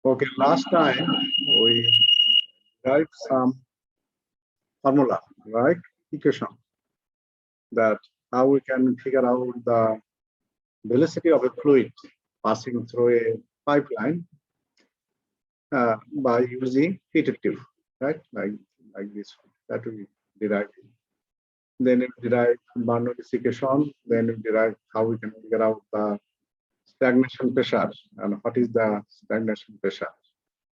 Okay, last time we derived some formula, right? Equation that how we can figure out the velocity of a fluid passing through a pipeline by using heated tube, right? Like this one that we derived. Then we derive Bernoulli's equation. Then we derive how we can figure out the stagnation pressure and what is the stagnation pressure.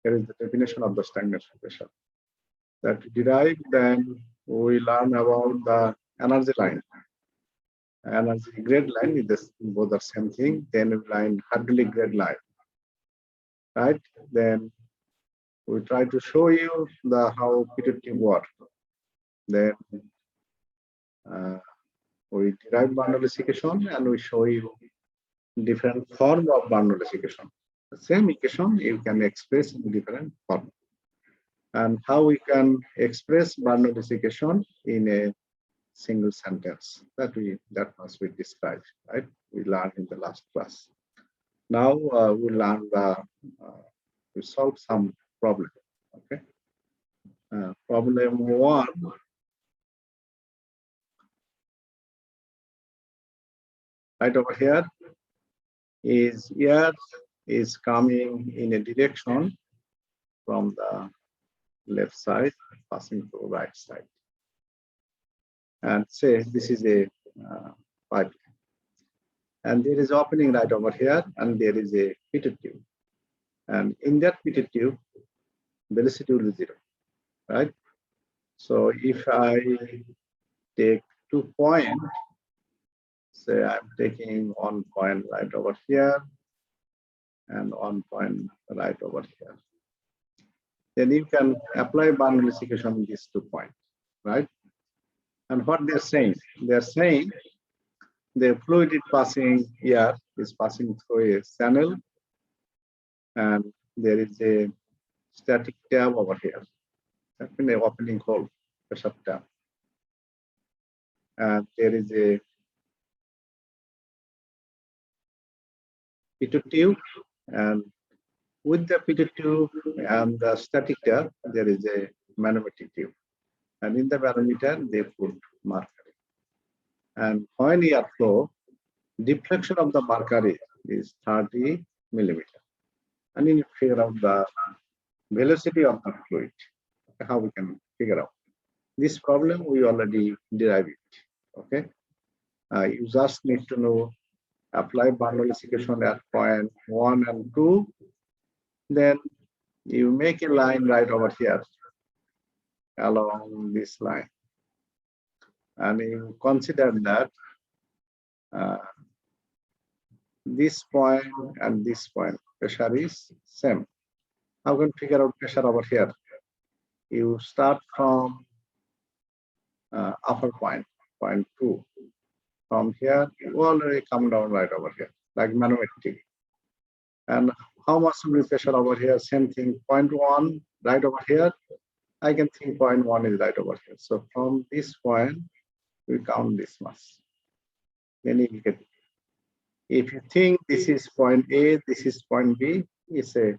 Here is the definition of the stagnation pressure that we derive. Then we learn about the energy line. Energy grade line is this, both the same thing. Then we learn hydraulic grade line, right? Then we try to show you the how heated tube work. Then we derive Bernoulli's equation and we show you different form of Bernoulli's equation. The same equation you can express in different form. And how we can express Bernoulli's equation in a single sentence that must be described, right? We learned in the last class. Now we learn we solve some problem. Okay. Problem 1. Right over here is air is coming in a direction from the left side passing to right side, and say this is a pipe, and there is opening right over here, and there is a heated tube, and in that heated tube velocity will be 0, right? So if I take 2 points, say I'm taking 1 point right over here and 1 point right over here, then you can apply Bernoulli's equation in these 2 points, right? And what they're saying the fluid is passing here is passing through a channel, and there is a static tab over here. That's an opening hole, pressure tab, and there is a heated tube, and with the heated tube and the static tab, there is a manometric tube, and in the manometer they put mercury. And when air flow, deflection of the mercury is 30 millimeter, and you figure out the velocity of the fluid. How we can figure out this problem? We already derived it. Okay, you just need to know apply Bernoulli's equation at point 1 and 2. Then you make a line right over here along this line, and you consider that this point and this point pressure is same. How can you figure out pressure over here? You start from upper point, point 2. From here, you already come down right over here, like manometric. And how much will be pressure over here? Same thing, 0.1 right over here. I can think 0.1 is right over here. So from this point, we count this much. Then you get, if you think this is point A, this is point B, you say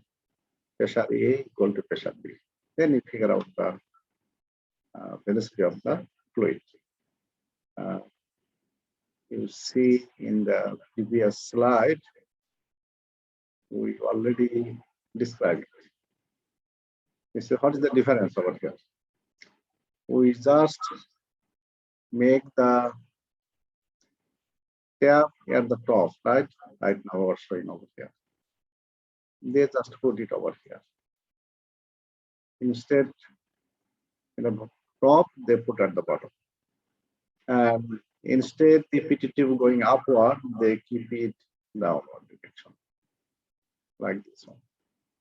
pressure A equal to pressure B. Then you figure out the velocity of the fluid. You see in the previous slide, we already described it. You see, what is the difference over here? We just make the tab at the top, right? Right now we're showing over here. They just put it over here. Instead, in the top, they put at the bottom. And instead, the heated tube going upward, they keep it downward direction, like this one.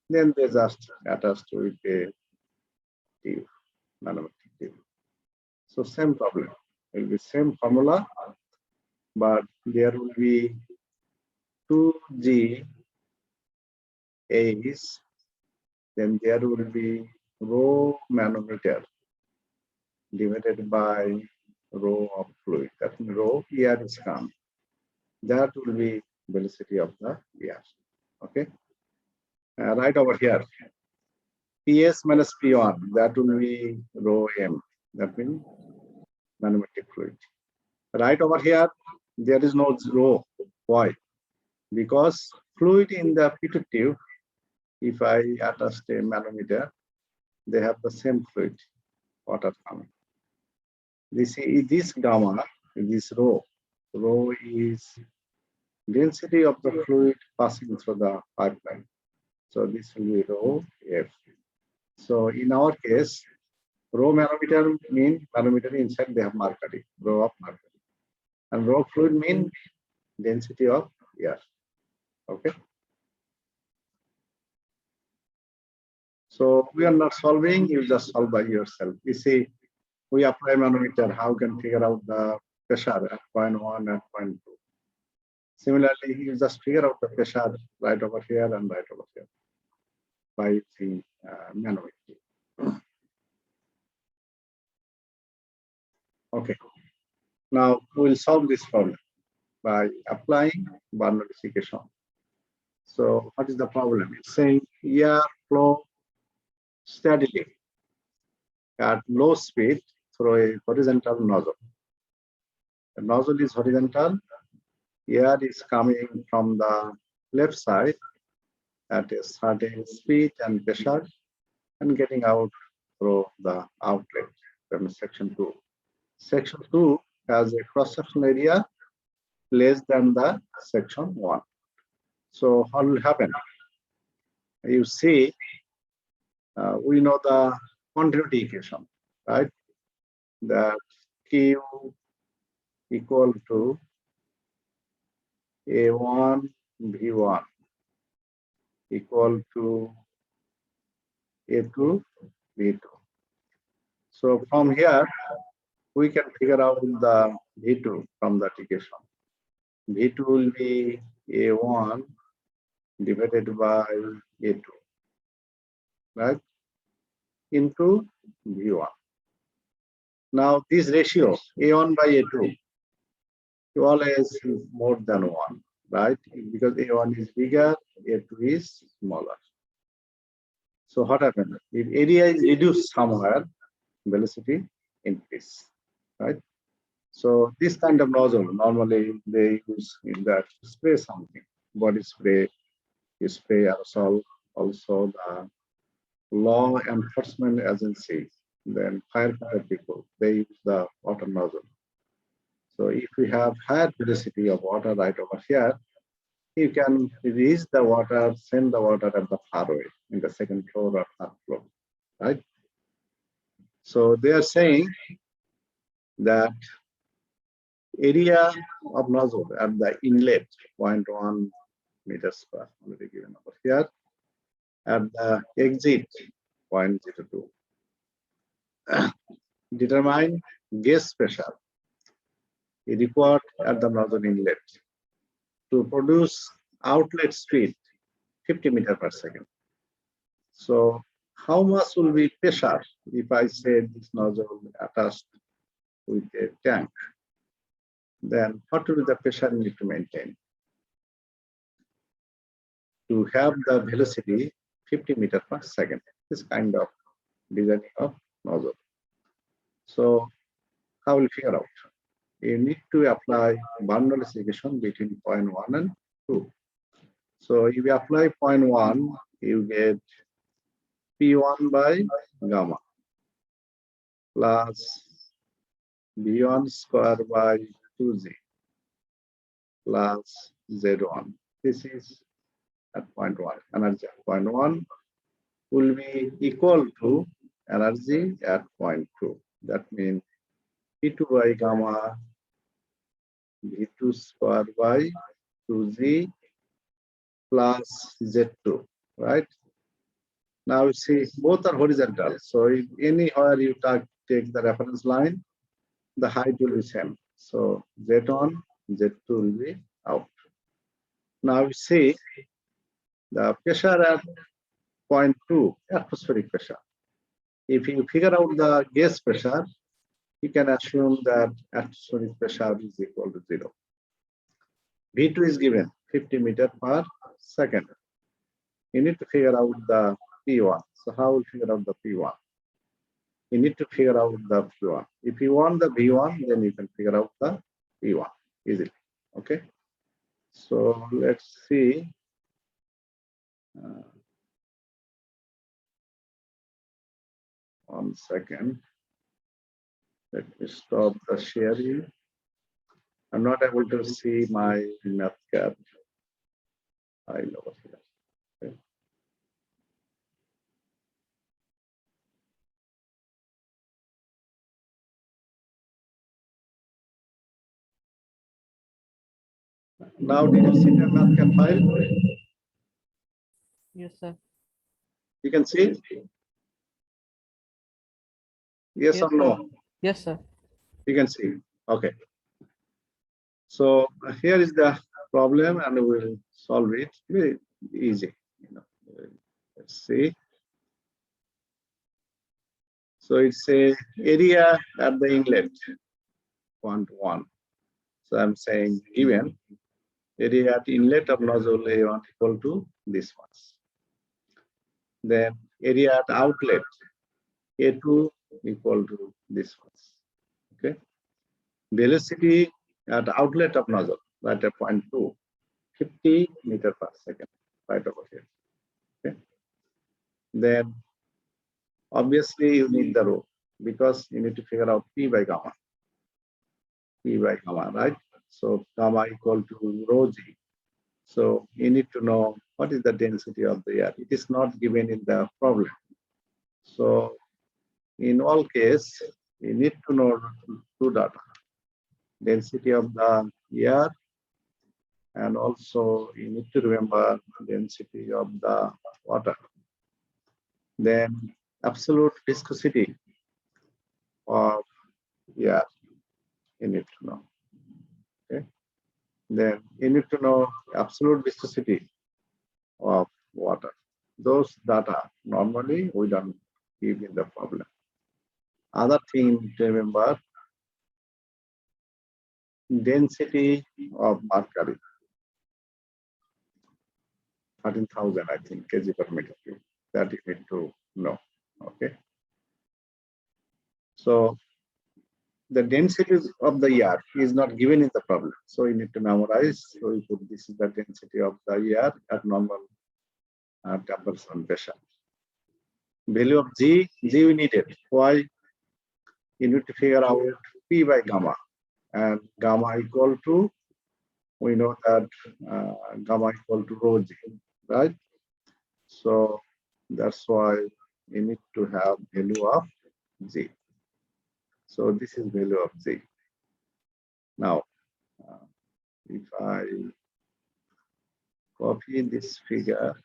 Then they just attach to it a tube, manometric tube. So same problem. It will be same formula, but there will be 2G A's, then there will be rho manometer divided by rho of fluid. That means rho air is come. That will be velocity of the air. Okay. right over here. PS minus P1, that will be rho M. That means manometric fluid. Right over here, there is no rho. Why? Because fluid in the P2 tube, if I attach a manometer, they have the same fluid, water coming. This gamma, this rho is density of the fluid passing through the pipeline. So this will be rho F. So in our case, rho manometer mean manometer inside they have mercury, rho of mercury. And rho fluid mean density of air. Okay. So we are not solving, you just solve by yourself. You see, we apply manometer, how can figure out the pressure at 0.1 and 0.2. Similarly, you just figure out the pressure right over here and right over here by the manometer. Okay. Now we'll solve this problem by applying Bernoulli equation. So what is the problem? It's saying air flow steadily at low speed through a horizontal nozzle. The nozzle is horizontal. Air is coming from the left side at a certain speed and pressure and getting out through the outlet from section 2. Section 2 has a cross-section area less than the section 1. So what will happen? You see, we know the continuity equation, right? That Q equal to A1 V1 equal to A2 V2. So from here, we can figure out the V2 from that equation. V2 will be A1 divided by A2, right? Into V1. Now this ratio, A1 by A2, always is more than 1, right? Because A1 is bigger, A2 is smaller. So what happens? If area is reduced somewhere, velocity increase, right? So this kind of nozzle, normally they use in that to spray something, body spray, you spray aerosol, also the law enforcement agencies, then firefighter people, they use the water nozzle. So if we have higher velocity of water right over here, you can release the water, send the water at the far away in the second floor or third floor, right? So they are saying that area of nozzle at the inlet 0.1 meters per already given over here, at the exit 0.02. Determine gas pressure required at the nozzle inlet to produce outlet speed 50 meters per second. So how much will be pressure if I say this nozzle attached with a tank? Then what will be the pressure need to maintain to have the velocity 50 meters per second? This kind of design of nozzle. So how will you figure out? You need to apply Bernoulli equation between 0.1 and 2. So if you apply 0.1, you get P1 by gamma plus B1 square by 2Z plus Z1. This is at 0.1. Energy at 0.1 will be equal to energy at 0.2. That means P2 by gamma V2 square by 2Z plus Z2, right? Now you see both are horizontal. So if anywhere you take the reference line, the height will be same. So Z1, Z2 will be out. Now you see the pressure at 0.2, atmospheric pressure. If you figure out the gas pressure, you can assume that atmospheric pressure is equal to 0. V2 is given 50 meters per second. you need to figure out the P1. So how we figure out the P1? You need to figure out the P1. If you want the V1, then you can figure out the P1 easily. Okay. So let's see. 1 second. Let me stop the sharing. I'm not able to see my MathCAD file over here. Okay. Now, did you see the MathCAD file? Yes, sir. You can see it? Yes or no? Yes, sir. You can see. Okay. So here is the problem, and we will solve it. Very easy. Let's see. So it's a area at the inlet, 1 to 1. So I'm saying given area at inlet of nozzle A1 equal to this one. Then area at outlet A2 equal to this one. Okay. Velocity at outlet of nozzle, right at point 2, 50 meter per second, right over here. Okay. Then obviously you need the rho because you need to figure out P by gamma. P by gamma, right? So gamma equal to rho G. So you need to know what is the density of the air. It is not given in the problem. So in all case, you need to know two data. Density of the air, and also you need to remember density of the water. Then absolute viscosity of air, you need to know. Okay. Then you need to know absolute viscosity of water. Those data normally we don't give in the problem. Other thing to remember, density of mercury, 13,000 I think kg per meter cube. That you need to know. Okay. So the density of the air is not given in the problem. So you need to memorize. So you put this is the density of the air at normal temperature and pressure. Value of G we needed. Why? You need to figure out P by gamma. And gamma equal to, we know that gamma equal to rho G, right? So that's why you need to have value of G. So this is value of G. Now, if I copy this figure,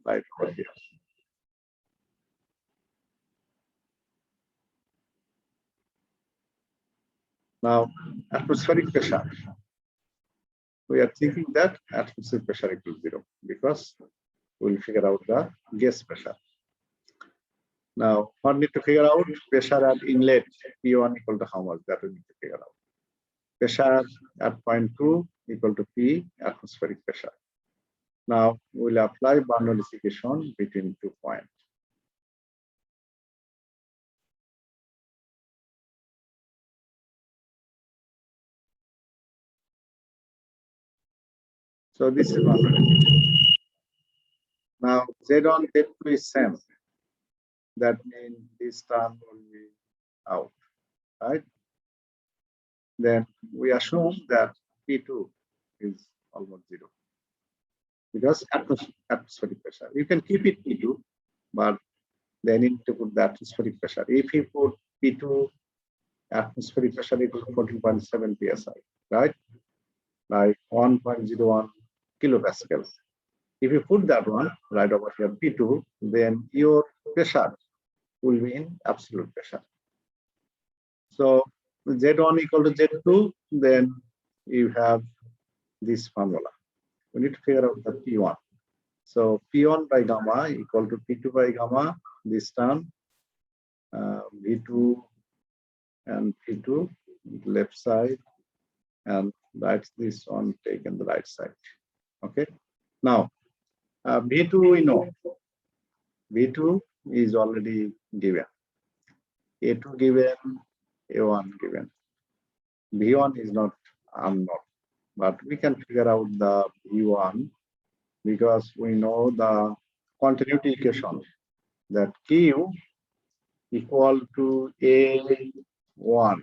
right over here. Now, atmospheric pressure. We are thinking that atmospheric pressure equals 0 because we'll figure out the gas pressure. Now, what need to figure out? Pressure at inlet P1 equal to how much? That we need to figure out. Pressure at point 2 equal to P atmospheric pressure. Now, we'll apply Bernoulli equation between 2 points. So this is Bernoulli. Now, Z1, Z2 is same. That means this term will be out, right? Then we assume that P2 is almost 0 because atmospheric pressure. You can keep it P2, but then you need to put the atmospheric pressure. If you put P2 atmospheric pressure equal to 14.7 psi, right? Like 1.01 kilopascals. If you put that one right over here, P2, then your pressure will be in absolute pressure. So Z1 equal to Z2, then you have this formula. We need to figure out the P1. So P1 by gamma equal to P2 by gamma, this term, V2 and P2, left side, and write this one taken the right side. Okay. Now V2 we know. V2 is already given. A2 given, A1 given. V1 is not unknown, but we can figure out the V1 because we know the continuity equation that Q equal to A1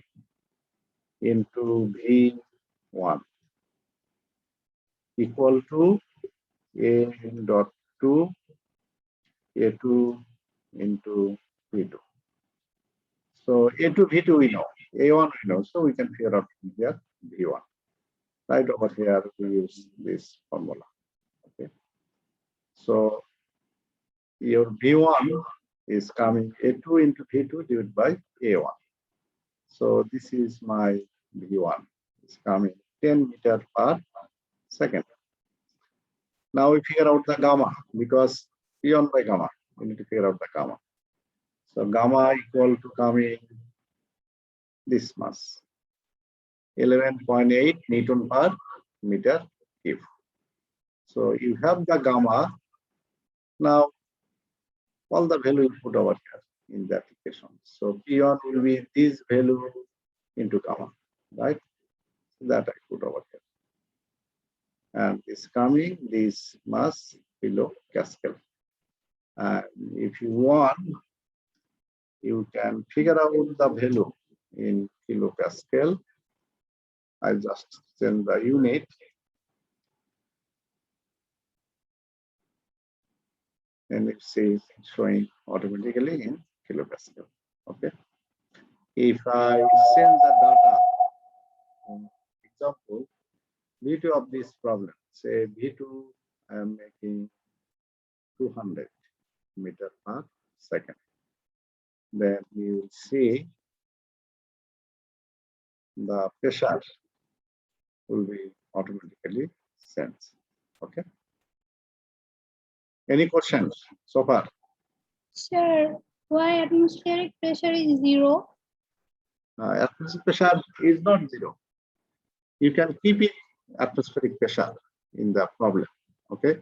into V1 equal to A dot 2 A2 into V2. So A2 V2 we know, A1 we know, so we can figure out from here V1. Right over here we use this formula. Okay. So your V1 is coming A2 into V2 divided by A1. So this is my V1. It's coming 10 meters per second. Now we figure out the gamma because P1 by gamma. We need to figure out the gamma. So gamma equal to coming this mass 11.8 Newton per meter cube. So you have the gamma. Now all the value you put over here in the application. So P1 will be this value into gamma, right? That I put over here. And it's coming this mass below Pascal. And if you want, you can figure out the value in kilopascal. I just send the unit. And it's showing automatically in kilopascal. Okay. If I send the data, example, V2 of this problem, say V2, I am making 200 meters per second. Then you will see the pressure will be automatically sensed. Okay. Any questions so far? Sir, why atmospheric pressure is 0? Atmospheric pressure is not 0. You can keep it atmospheric pressure in the problem. Okay.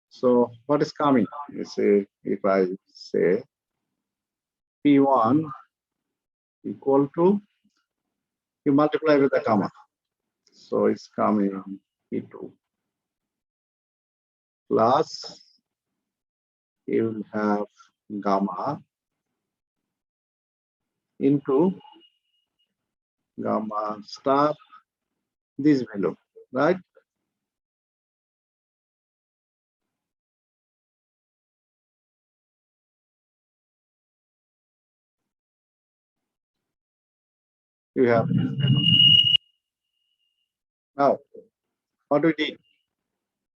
So what is coming? You say, if I say P1 equal to, you multiply with the gamma. So it's coming P2 plus you will have gamma into gamma star this value, right? You have this value. Now, what we did?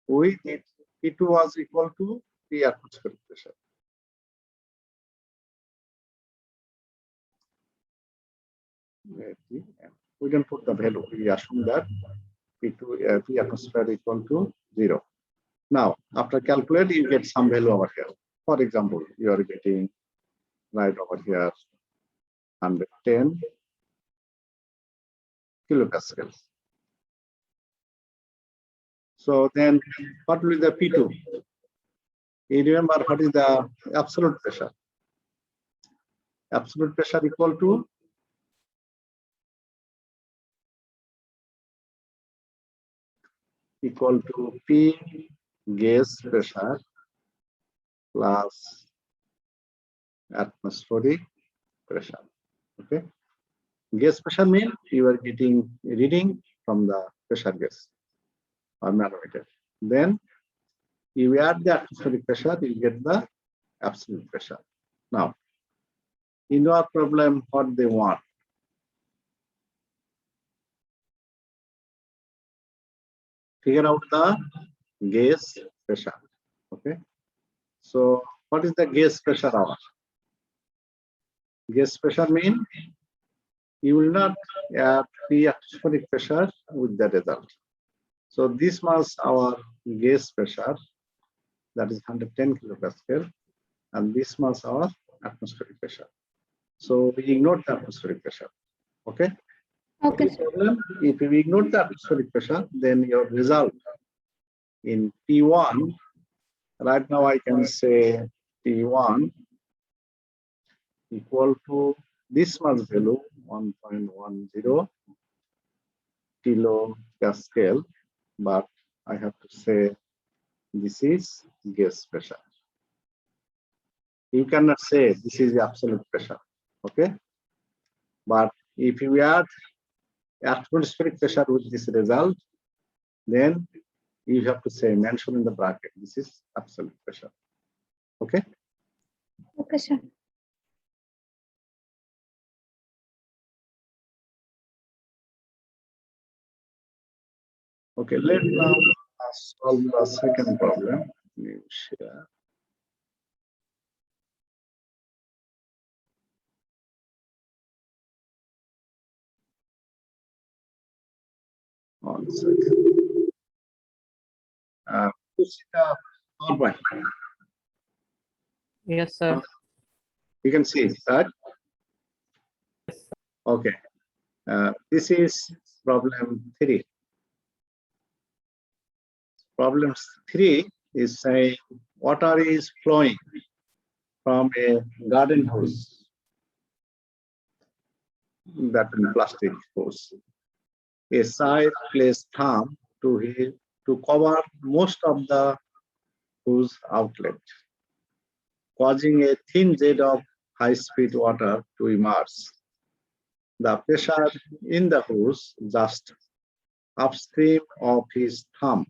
We did P2 was equal to the atmospheric pressure. We can put the value. We assume that P2 P atmosphere equal to 0. Now, after calculating, you get some value over here. For example, you are getting right over here 110 kilopascals. So then, what will be the P2? You remember what is the absolute pressure? Absolute pressure equal to P gas pressure plus atmospheric pressure. Okay. Gas pressure means you are getting reading from the pressure gas or manometer. Then you add the atmospheric pressure, you get the absolute pressure. Now, in our problem, what they want? Figure out the gas pressure. Okay. So, what is the gas pressure hour? Gas pressure means you will not add the atmospheric pressure with the result. So, this was our gas pressure, that is 110 kilopascal, and this was our atmospheric pressure. So, we ignore the atmospheric pressure. Okay. Okay, Any problem? If you ignore the atmospheric pressure, then your result in T1, right now I can say T1 equal to this much value, 1.10 kilopascal, but I have to say this is gas pressure. You cannot say this is the absolute pressure, okay? But if you add atmospheric pressure with this result, then you have to say mention in the bracket, this is absolute pressure, okay? okay, sir. Okay, let's now solve the second problem. Let me share. One second. You see the PowerPoint. Yes, sir. You can see it, right? Okay. This is problem 3. Problem 3 is saying water is flowing from a garden hose, that is plastic hose. A side placed thumb to cover most of the hose outlet, causing a thin jet of high-speed water to emerge. The pressure in the hose just upstream of his thumb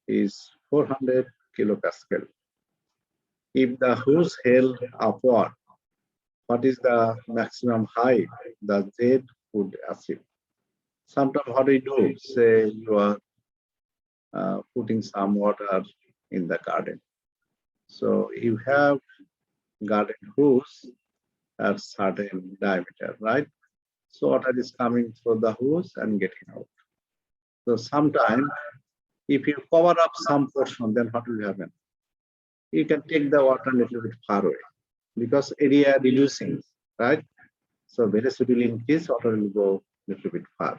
is 400 kilopascal. If the hose held upward, what is the maximum height the jet would achieve? Sometimes what we do, say you are putting some water in the garden. So you have garden hose at certain diameter, right? So water is coming through the hose and getting out. So sometimes if you cover up some portion, then what will happen? You can take the water a little bit far away because area reducing, right? So velocity will increase, water will go a little bit far.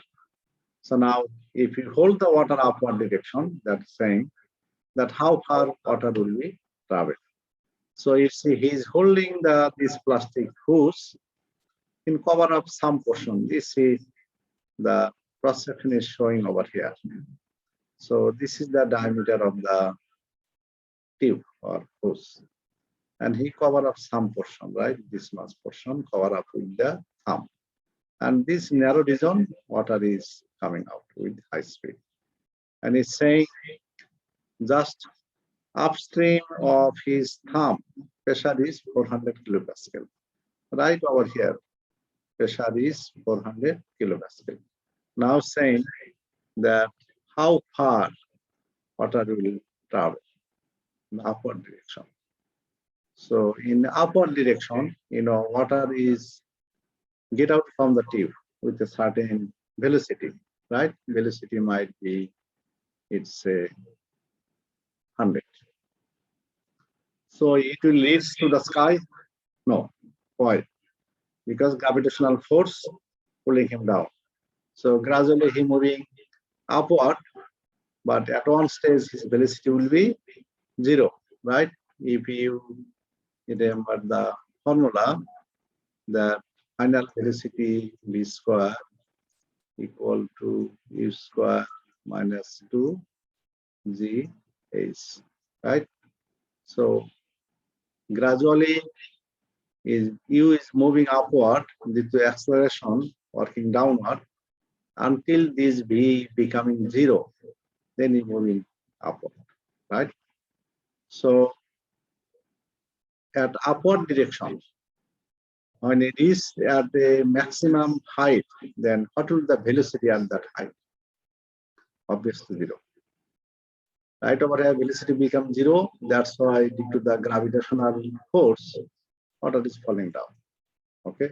So now if you hold the water upward direction, that's saying that how far water will be travel. So you see he's holding this plastic hose in cover up some portion. This is the cross section is showing over here. So this is the diameter of the tube or hose. And he cover up some portion, right? This much portion cover up with the thumb. And this narrow region, water is coming out with high speed. And it's saying just upstream of his thumb, pressure is 400 kilopascal. Right over here, pressure is 400 kilopascal. Now saying that how far water will travel in the upward direction. So in the upward direction, water is get out from the tube with a certain velocity, right? Velocity might be, it's a 100. So it will reach to the sky? No. Why? Because gravitational force pulling him down. So gradually he moving upward, but at one stage his velocity will be 0, right? If you remember the formula, the final velocity v square equal to u square minus 2 g right? So gradually u is moving upward due to acceleration working downward until this v becoming 0, then it moving upward, right? So at upward direction, when it is at the maximum height, then what will the velocity at that height? Obviously 0. Right over here, velocity becomes 0. That's why due to the gravitational force, water is falling down. Okay.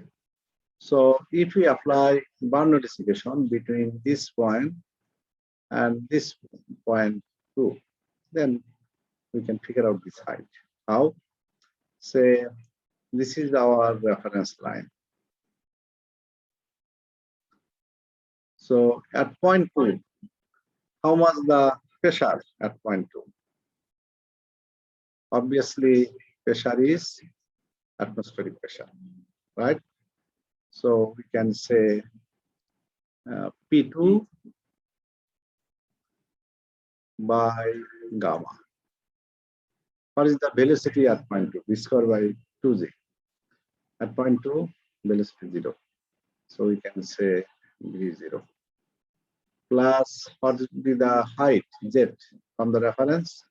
So if we apply boundary notification between this point and this point 2, then we can figure out this height. How? Say this is our reference line. So at point 2, how much the pressure at point 2? Obviously, pressure is atmospheric pressure, right? So we can say P2 by gamma. What is the velocity at point 2? V square by 2g. At point 2, velocity 0. So we can say V0. Plus, what would be the height, Z, from the reference?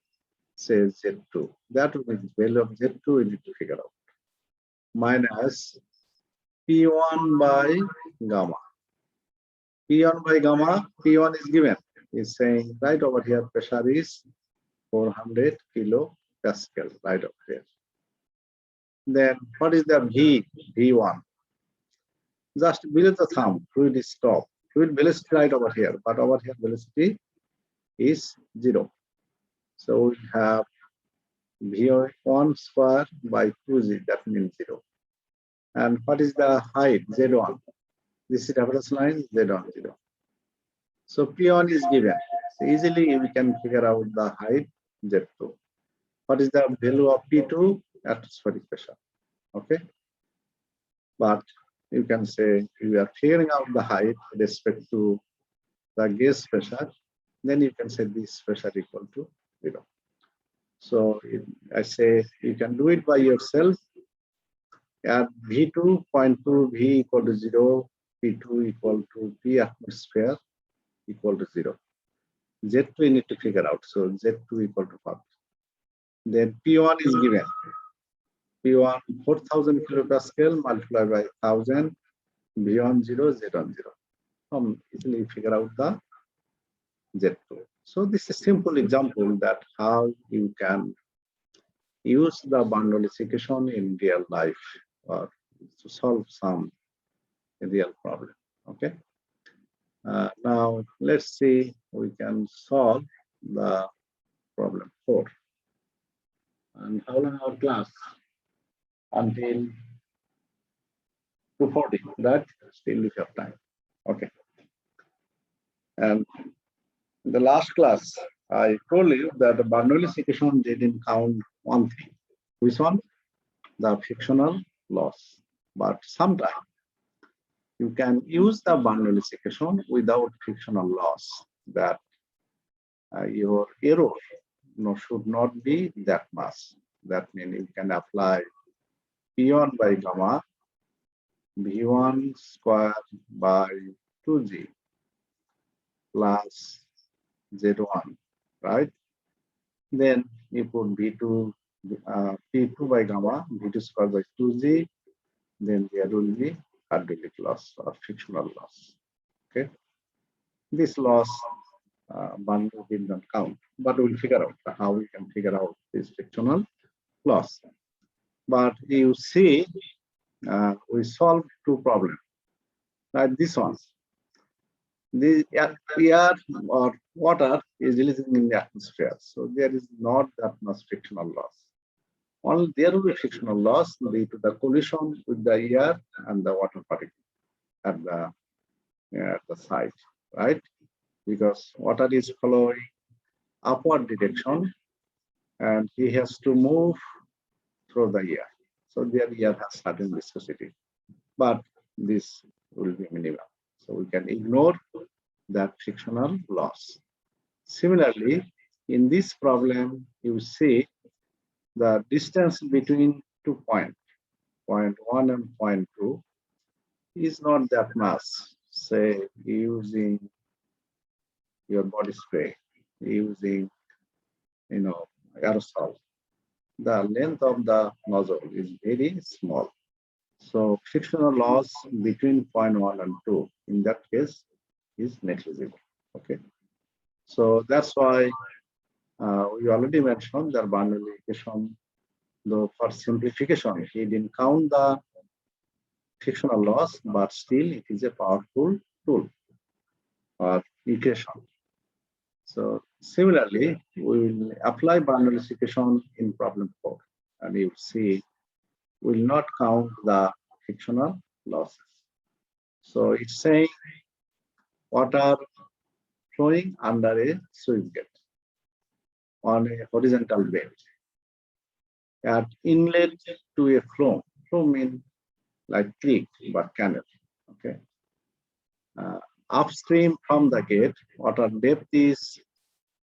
Say Z2. That would be the value of Z2 we need to figure out. Minus P1 by gamma. P1 by gamma, P1 is given. Is saying right over here, pressure is 400 kilopascal, right over here. Then what is the V1? Just below the thumb, fluid is stopped. Fluid velocity right over here, but over here velocity is 0. So we have V1 square by 2g, that means 0. And what is the height, Z1? This is reference line, Z1, 0. So P1 is given. So easily we can figure out the height, Z2. What is the value of P2? Atmospheric pressure. Okay. But you can say you are figuring out the height with respect to the gas pressure, then you can say this pressure equal to 0. So I say you can do it by yourself. At V2.2, V equal to 0, P2 equal to P atmosphere equal to 0. Z2 you need to figure out. So Z2 equal to what? Then P1 is given. P1 4000 kilopascal multiplied by 1000, V1 0, Z1 0. Easily figure out the Z2. So this is a simple example that how you can use the Bernoulli's equation in real life or to solve some real problem. Okay. Now let's see we can solve the problem 4. And how long our class? Until 2:40, right? Still we have time. Okay. And in the last class, I told you that the Bernoulli's equation didn't count one thing. Which one? The frictional loss. But sometimes you can use the Bernoulli's equation without frictional loss. That your error should not be that much. That means you can apply P1 by gamma, V1 square by 2g plus Z1, right? Then you put P2 by gamma, V2 square by 2g, then there will be hydraulic loss or frictional loss. Okay. This loss Bernoulli did not count, but we'll figure out how we can figure out this frictional loss. But you see, we solved 2 problems, like this one. The air or water is releasing in the atmosphere, so there is not that much frictional loss. Only there will be frictional loss due to the collision with the air and the water particle at the site, right? Because water is following upward direction and he has to move through the air. So there air has certain viscosity, but this will be minimal. So we can ignore that frictional loss. Similarly, in this problem, you see the distance between 2 points, point 1 and point 2, is not that much. Say using your body spray, using aerosol, the length of the nozzle is very small. So frictional loss between point 1 and 2 in that case is negligible. Okay. So that's why we already mentioned the Bernoulli equation, though for simplification, he didn't count the frictional loss, but still it is a powerful tool or equation. So similarly, we will apply Bernoulli's equation in problem 4, and you see we will not count the frictional losses. So it's saying water flowing under a sluice gate on a horizontal bed. At inlet to a flow, flow means like creek but canal. Okay. Upstream from the gate, water depth is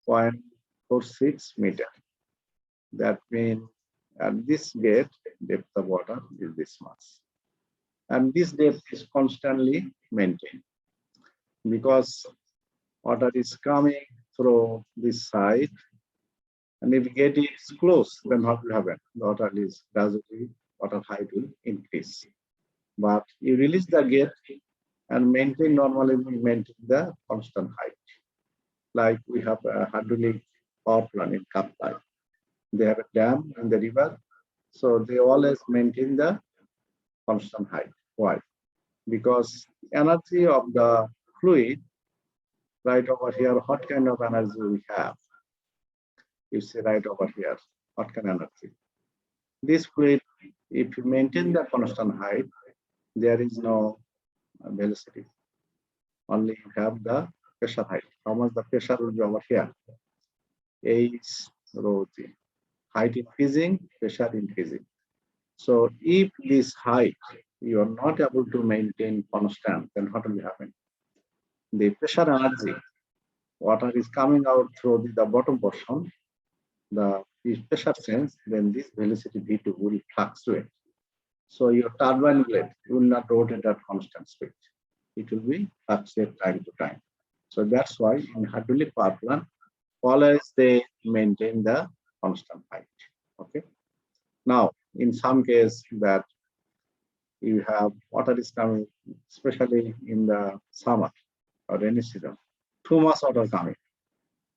0.46 meter. That means at this gate, depth of water is this much. And this depth is constantly maintained because water is coming through this side. And if the gate is closed, then what will happen? The water is gradually, water height will increase. But you release the gate and normally we maintain the constant height. Like we have a hydraulic power plant in Kaplai. They have a dam in the river, so they always maintain the constant height. Why? Because energy of the fluid right over here, what kind of energy we have? You see right over here, what kind of energy? This fluid, if you maintain the constant height, there is no velocity. Only you have the pressure height. How much the pressure will be over here? H rho G. Height increasing, pressure increasing. So if this height you are not able to maintain constant, then what will happen? The pressure energy, water is coming out through the bottom portion, the pressure change, then this velocity V2 will fluctuate. So your turbine blade will not rotate at constant speed. It will be fluctuate time to time. So that's why in hydraulic power plant, always they maintain the constant height. Okay. Now, in some case that you have water is coming, especially in the summer or rainy season, too much water coming,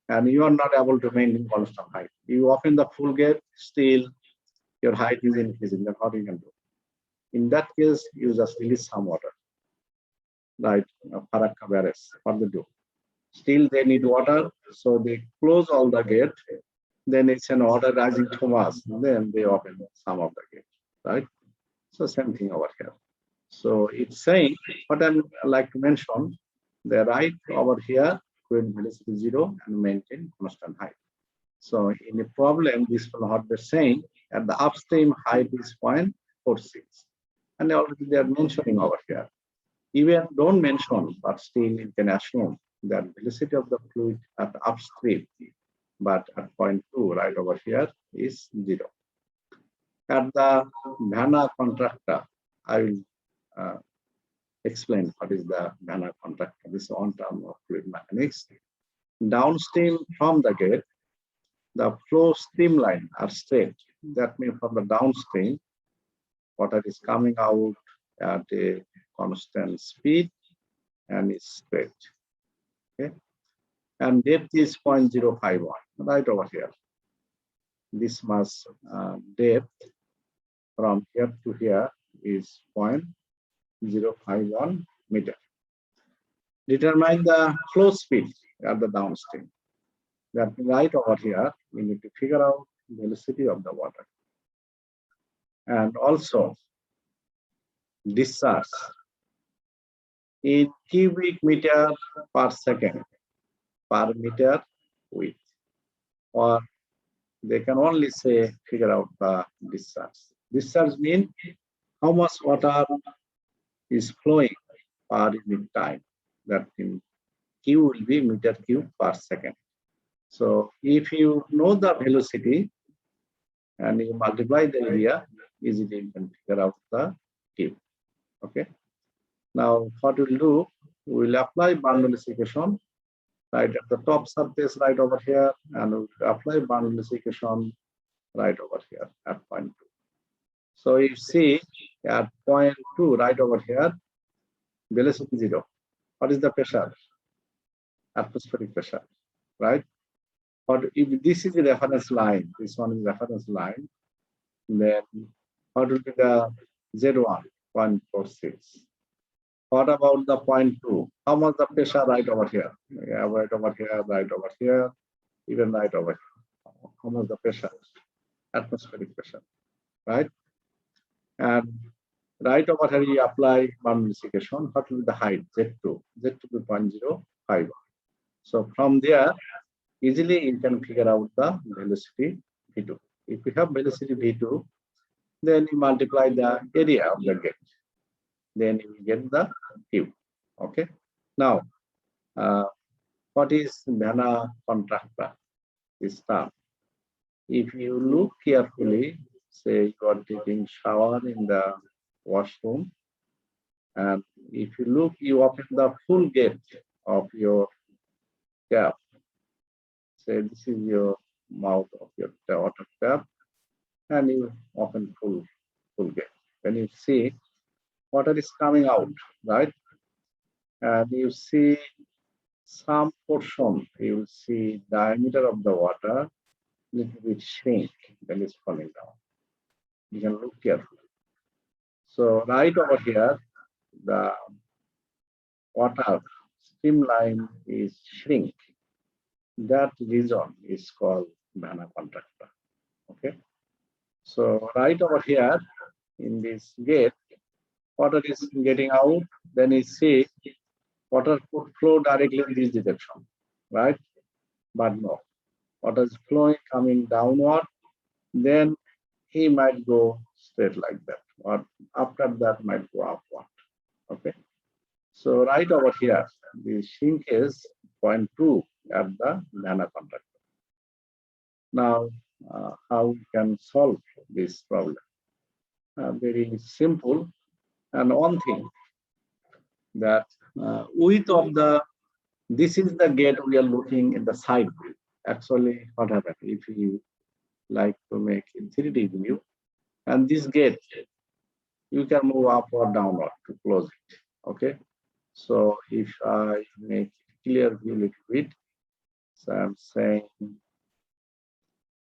and you are not able to maintain constant height. You open the full gate, still your height is increasing. Then what you can do? In that case, you just release some water, like Farakka barrage. What they do? Still they need water, so they close all the gate. Then it's an water rising too much. Then they open some of the gate, right? So same thing over here. So it's saying what I like to mention, the right over here, fluid velocity 0 and maintain constant height. So in a problem, this will what they're saying at the upstream height is 0.46. And already they are mentioning over here. Even don't mention, but still you can assume that velocity of the fluid at upstream, but at 0.2 right over here is 0. At the Vanna contractor, I will explain what is the Vanna contractor. This is one term of fluid mechanics. Downstream from the gate, the flow streamline are straight. That means from the downstream, water is coming out at a constant speed and is straight. Okay, and depth is 0.051 right over here. This much depth from here to here is 0.051 meter. Determine the flow speed at the downstream. That right over here, we need to figure out the velocity of the water. And also discharge in cubic meter per second per meter width, or they can only say figure out the discharge. Discharge means how much water is flowing per unit time. That in Q will be meter cube per second. So if you know the velocity and you multiply the area, easily you can figure out the Q. Okay. Now what we'll do, we'll apply Bernoulli's equation right at the top surface right over here, and we'll apply Bernoulli's equation right over here at 0.2. So you see at 0.2 right over here, velocity 0. What is the pressure? Atmospheric pressure, right? But if this is the reference line, this one is reference line, then what will be the Z1? 0.46. What about the 0.2? How much the pressure right over here? Yeah, right over here, right over here, even right over here. How much the pressure? Atmospheric pressure, right? And Right over here, you apply boundary segregation. What will be the height? Z2. Z2 will be 0.051. So from there, easily you can figure out the velocity V2. If you have velocity V2, then you multiply the area of the gate. Then you get the Q. Okay. Now, what is Dana contractor? This term. If you look carefully, say you are taking shower in the washroom, and if you look, you open the full gate of your tap. Say this is your mouth of your water tap, and you open full gate. When you see water is coming out, right? And you see some portion, you will see diameter of the water little bit shrink when it's falling down. You can look carefully. So right over here, the water streamline is shrink. That region is called Vanna contractor. Okay. So right over here in this gate, water is getting out. Then you see water could flow directly in this direction, right? But no, water is flowing coming downward. Then he might go straight like that, or after that might go upward. Okay. So right over here, the shrink is 0.2 at the Vanna contractor. Now, how we can solve this problem? Very simple. And one thing that width of the, this is the gate we are looking in the side view. Actually, what happens if you like to make in 3D view, and this gate, you can move up or downward to close it. Okay. So if I make clear view little bit, so I'm saying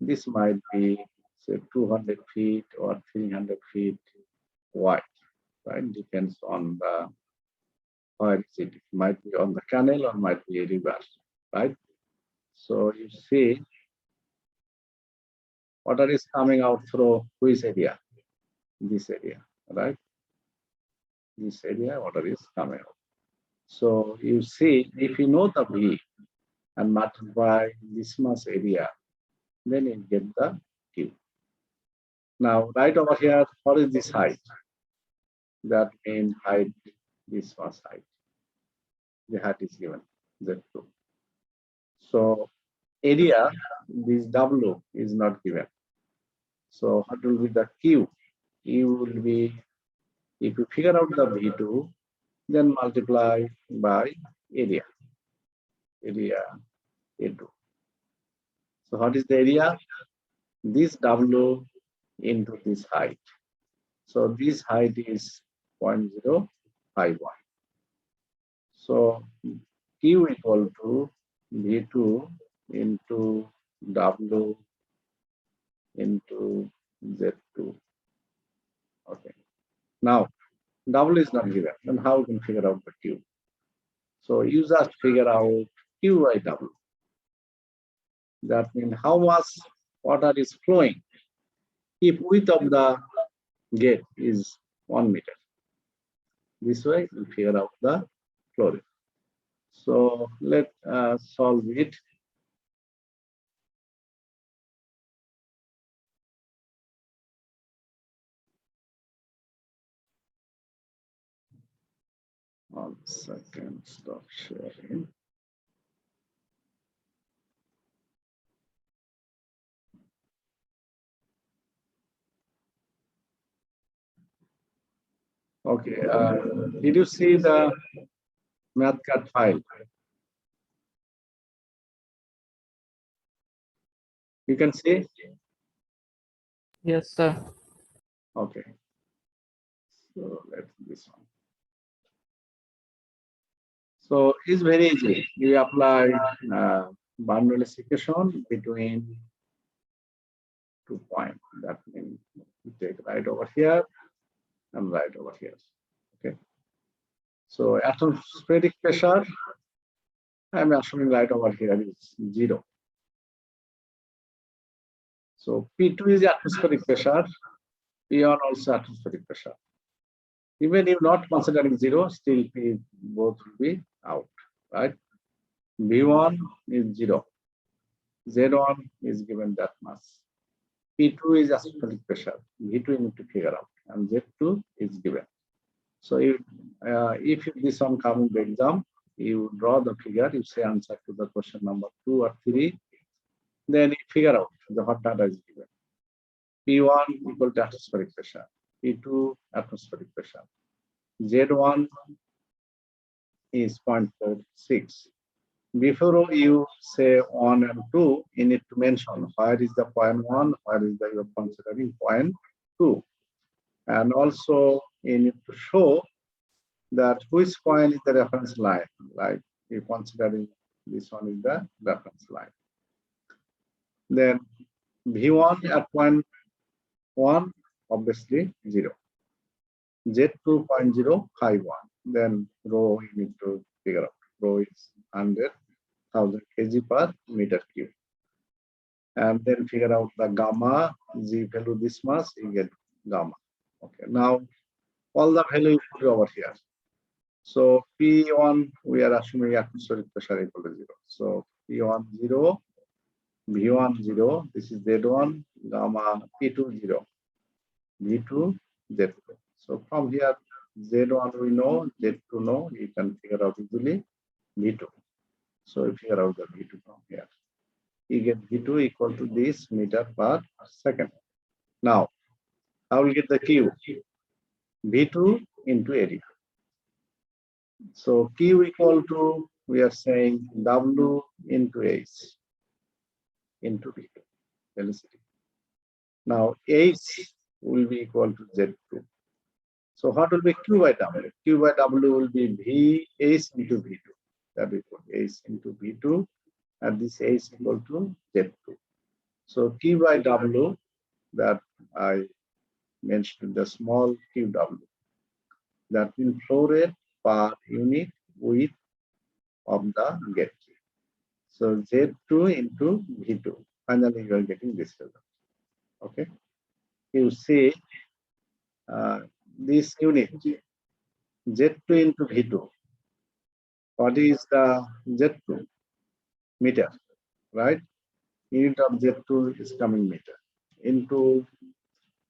this might be say 200 feet or 300 feet wide, right? Depends on the where it might be on the canal or might be a river, right? So you see water is coming out through which area? This area, right? This area water is coming out. So you see, if you know the V and multiply this much area, then you get the Q. Now, right over here, what is this height? That means height, this much height. The height is given, Z2. So area, this W is not given. So what will be the Q? Q will be, if you figure out the V2, then multiply by area. Area A2. So what is the area? This W into this height. So this height is 0.051. So Q equal to V2 into W into Z2. Okay. Now W is not given. Then how we can figure out the Q? So you just figure out Q by W. That means how much water is flowing if width of the gate is 1 meter. This way we figure out the flow rate. So let's solve it. One second, stop sharing. Okay, did you see the math card file? You can see? Yes, sir. Okay. So let's this one. So it's very easy. We apply boundary equation between 2 points. That means we take right over here and right over here. Okay. So atmospheric pressure, I'm assuming right over here is 0. So P2 is atmospheric pressure, P1 also atmospheric pressure. Even if not considering 0, still P both will be out, right? V1 is 0. Z1 is given that much. P2 is atmospheric pressure. V2 you need to figure out, and Z2 is given. So if this one comes in the exam, you draw the figure, you say answer to the question number 2 or 3, then you figure out the what data is given. P1 equal to atmospheric pressure, P2 atmospheric pressure, Z1 is 0.46. Before you say 1 and 2, you need to mention where is the 0.1, where is the you are considering 0.2. And also you need to show that which point is the reference line, like you considering this one is the reference line. Then V1 at 0.1, obviously 0. Z2.051. Then rho you need to figure out. Rho is 100,000 kg per meter cube. And then figure out the gamma, G value this much, you get gamma. Okay, now all the value you put over here. So P1, we are assuming atmospheric pressure equal to 0. So P1 0, V1 0, this is Z1, gamma P2 0, V2 Z2. So from here, Z1 we know, Z2 know, you can figure out easily V2. So you figure out the V2 from here. You get V2 equal to this meter per second. Now, I will get the Q, V2 into area. So Q equal to, we are saying W into H into V2, velocity. Now H will be equal to Z2. So what will be Q by W? Q by W will be VH into V2. That is what H into V2, and this H equal to Z2. So Q by W, that I mentioned, the small QW, that will flow rate per unit width of the gate. So Z2 into V2. Finally, you are getting this result. Okay. You see this unit Z2 into V2. What is the Z2? Meter, right? Unit of Z2 is coming meter. Into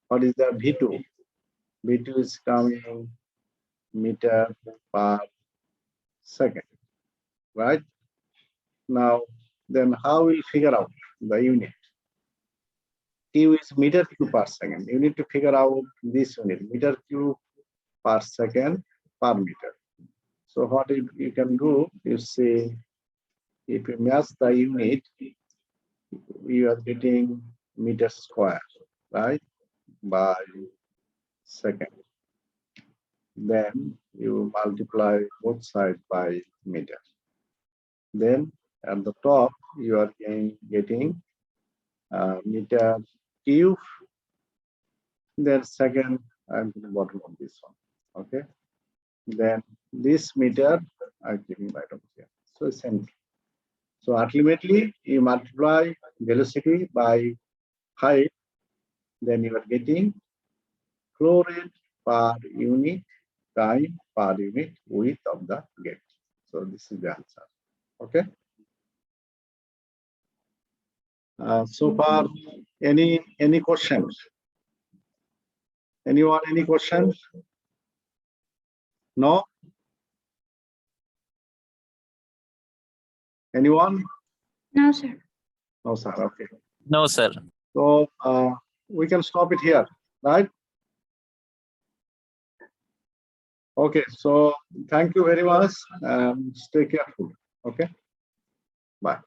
what is the V2? V2 is coming meter per second, right? Now, then how we figure out the unit? Q is meter cube per second. You need to figure out this unit, meter cube per second per meter. So what you can do, you see, if you match the unit, you are getting meter square, right, by second. Then you multiply both sides by meter. Then at the top, you are getting meter cube. Then second, I'm to the bottom of this one. Okay. Then this meter, I'm giving right over here. So same thing. So ultimately, you multiply velocity by height, then you are getting flow rate per unit time per unit width of the gate. So this is the answer. Okay. So far, any questions? Anyone, any questions? No? Anyone? No, sir. No, sir. Okay. No, sir. So we can stop it here, right? Okay. So thank you very much. Stay careful. Okay. Bye.